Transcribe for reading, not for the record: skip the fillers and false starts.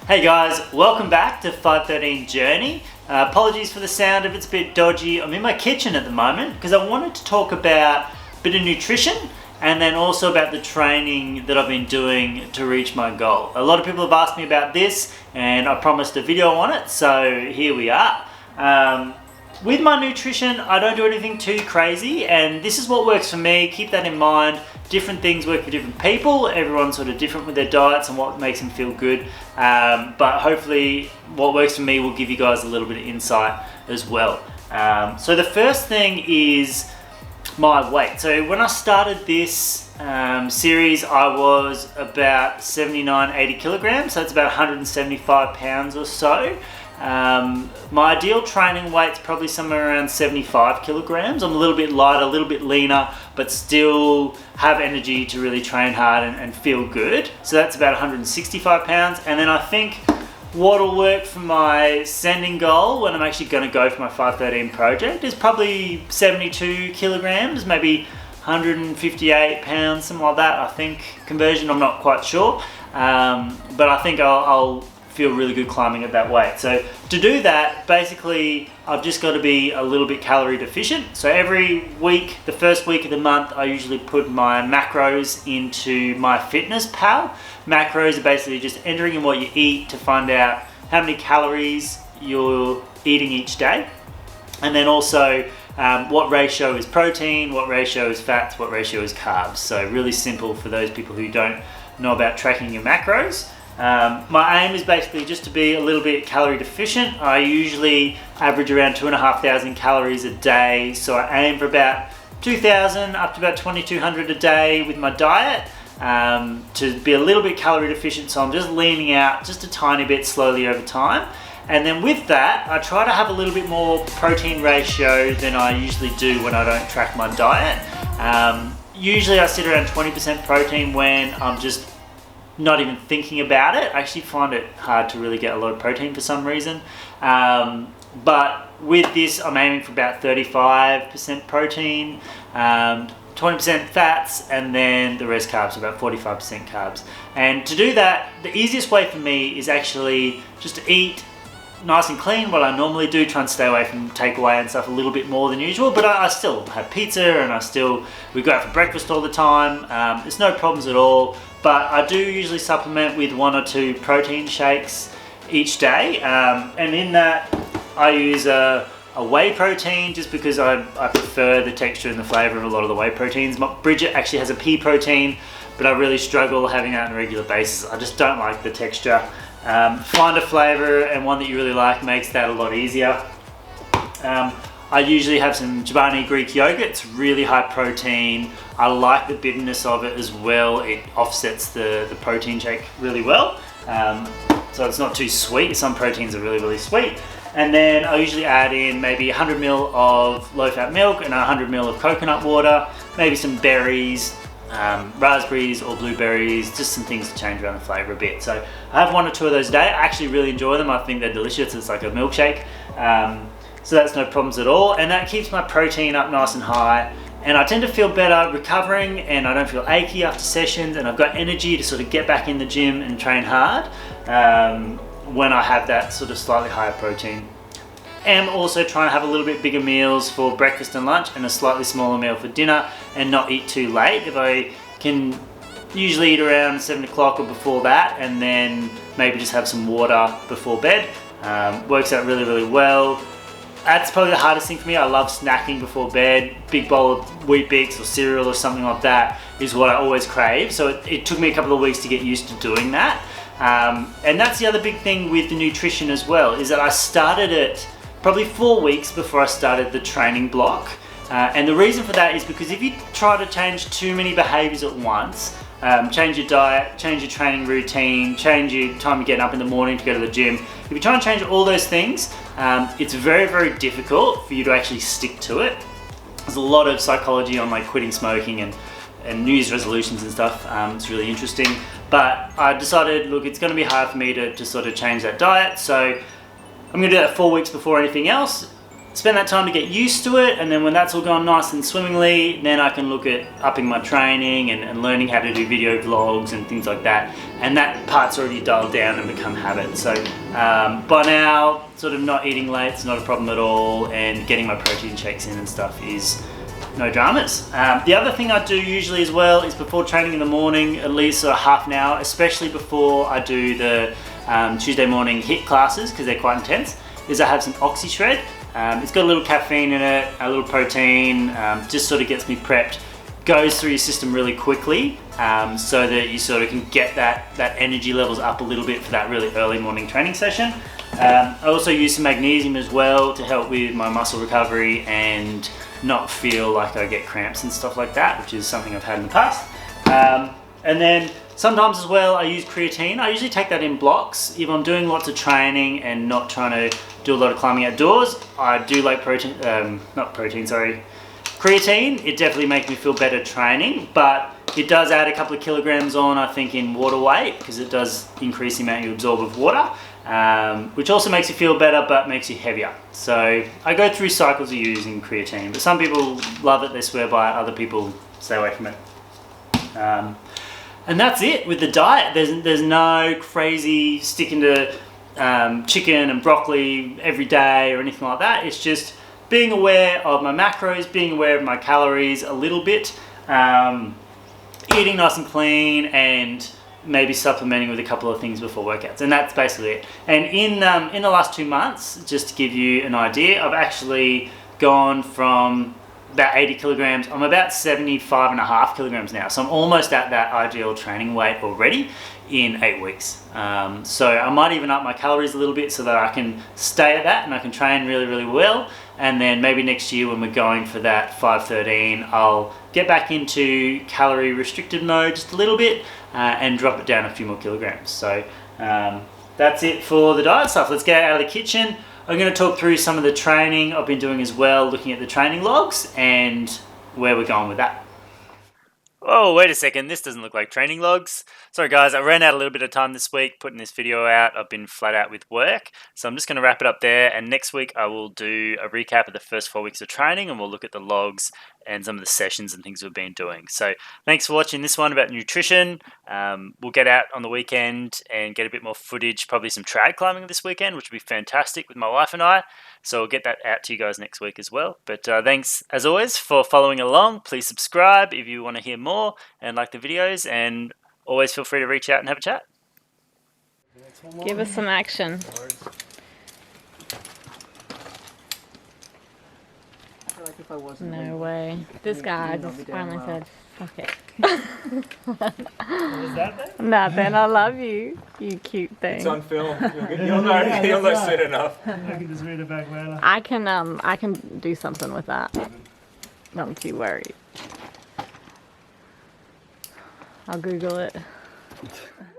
Hey guys, welcome back to 513 Journey. Apologies for the sound if it's a bit dodgy. I'm in my kitchen at the moment because I wanted to talk about a bit of nutrition and then also about the training that I've been doing to reach my goal. A lot of people have asked me about this and I promised a video on it, so here we are. With my nutrition, I don't do anything too crazy, and this is what works for me. Keep that in mind. Different things work for different people. Everyone's sort of different with their diets and what makes them feel good. But hopefully what works for me will give you guys a little bit of insight as well. So the first thing is my weight. So when I started this series, I was about 79, 80 kilograms. So it's about 175 pounds or so. My ideal training weight's probably somewhere around 75 kilograms. I'm a little bit lighter, a little bit leaner, but still have energy to really train hard and feel good. So that's about 165 pounds. And then I think what'll work for my sending goal when I'm actually going to go for my 513 project is probably 72 kilograms, maybe 158 pounds, something like that. I think conversion, I'm not quite sure. But I think I'll feel really good climbing at that weight. So to do that, basically I've just got to be a little bit calorie deficient. So every week, the first week of the month, I usually put my macros into my fitness pal. Macros are basically just entering in what you eat to find out how many calories you're eating each day, and then also what ratio is protein, what ratio is fats, what ratio is carbs. So really simple for those people who don't know about tracking your macros. My aim is basically just to be a little bit calorie deficient. I usually average around 2,500 calories a day, so I aim for about 2,000 up to about 2,200 a day with my diet, to be a little bit calorie deficient. So I'm just leaning out just a tiny bit slowly over time, and then with that I try to have a little bit more protein ratio than I usually do when I don't track my diet. Usually I sit around 20% protein when I'm just not even thinking about it. I actually find it hard to really get a lot of protein for some reason. But with this, I'm aiming for about 35% protein, 20% fats, and then the rest carbs, about 45% carbs. And to do that, the easiest way for me is actually just to eat nice and clean, what I normally do, try and stay away from takeaway and stuff a little bit more than usual, but I still have pizza and we go out for breakfast all the time. There's no problems at all, but I do usually supplement with 1 or 2 protein shakes each day, and in that I use a whey protein just because I prefer the texture and the flavour of a lot of the whey proteins. Bridgett actually has a pea protein, but I really struggle having that on a regular basis. I just don't like the texture. Find a flavour and one that you really like makes that a lot easier. I usually have some Chobani Greek yogurt. It's really high protein. I like the bitterness of it as well. It offsets the protein shake really well. So it's not too sweet. Some proteins are really, really sweet. And then I usually add in maybe 100 ml of low-fat milk and 100 ml of coconut water, maybe some berries, raspberries or blueberries, just some things to change around the flavour a bit. So I have 1 or 2 of those a day. I actually really enjoy them. I think they're delicious. It's like a milkshake. So that's no problems at all. And that keeps my protein up nice and high. And I tend to feel better recovering, and I don't feel achy after sessions, and I've got energy to sort of get back in the gym and train hard when I have that sort of slightly higher protein. And also trying to have a little bit bigger meals for breakfast and lunch and a slightly smaller meal for dinner, and not eat too late. If I can usually eat around 7 o'clock or before that, and then maybe just have some water before bed. Works out really, really well. That's probably the hardest thing for me. I love snacking before bed. Big bowl of Wheat Bix or cereal or something like that is what I always crave. So it took me a couple of weeks to get used to doing that. And that's the other big thing with the nutrition as well, is that I started it probably 4 weeks before I started the training block. And the reason for that is because if you try to change too many behaviors at once, change your diet, change your training routine, change your time you're getting up in the morning to go to the gym, if you try and change all those things, it's very, very difficult for you to actually stick to it. There's a lot of psychology on like quitting smoking and New Year's resolutions and stuff. It's really interesting. But I decided, look, it's going to be hard for me to sort of change that diet, so I'm going to do that 4 weeks before anything else. spend that time to get used to it, and then when that's all gone nice and swimmingly, then I can look at upping my training and learning how to do video vlogs and things like that. And that part's already dialed down and become habit. So by now, sort of not eating late is not a problem at all, and getting my protein shakes in and stuff is no dramas. The other thing I do usually as well is before training in the morning, at least sort of half an hour, especially before I do the Tuesday morning HIIT classes, because they're quite intense, is I have some Oxy Shred. It's got a little caffeine in it, a little protein, just sort of gets me prepped, goes through your system really quickly, so that you sort of can get that energy levels up a little bit for that really early morning training session. I also use some magnesium as well to help with my muscle recovery and not feel like I get cramps and stuff like that, which is something I've had in the past. And then sometimes as well I use creatine. I usually take that in blocks. If I'm doing lots of training and not trying to do a lot of climbing outdoors, I do like creatine. It definitely makes me feel better training, but it does add a couple of kilograms on, I think, in water weight, because it does increase the amount you absorb of water, which also makes you feel better but makes you heavier. So I go through cycles of using creatine, but some people love it, they swear by it, other people stay away from it. And that's it with the diet. There's no crazy sticking to chicken and broccoli every day or anything like that. It's just being aware of my macros, being aware of my calories a little bit, eating nice and clean, and maybe supplementing with a couple of things before workouts. And that's basically it. And in the last 2 months, just to give you an idea, I've actually gone from about 80 kilograms, I'm about 75.5 kilograms now. So I'm almost at that ideal training weight already in 8 weeks. So I might even up my calories a little bit so that I can stay at that and I can train really, really well. And then maybe next year when we're going for that 513, I'll get back into calorie restricted mode just a little bit and drop it down a few more kilograms. So that's it for the diet stuff. Let's get out of the kitchen. I'm going to talk through some of the training I've been doing as well, looking at the training logs and where we're going with that. Oh, wait a second, this doesn't look like training logs. Sorry guys, I ran out a little bit of time this week putting this video out. I've been flat out with work, so I'm just going to wrap it up there, and next week I will do a recap of the first 4 weeks of training and we'll look at the logs and some of the sessions and things we've been doing. So thanks for watching this one about nutrition. We'll get out on the weekend and get a bit more footage, probably some trad climbing this weekend, which will be fantastic with my wife and I. So I'll get that out to you guys next week as well. But thanks as always for following along. Please subscribe if you want to hear more and like the videos, and always feel free to reach out and have a chat. Give us some action. No way. This guy just finally said, fuck it. What was that then? Nothing. I love you. You cute thing. It's on film. You'll know soon enough. I can just read it back later. I can do something with that. Don't you worry. I'll Google it.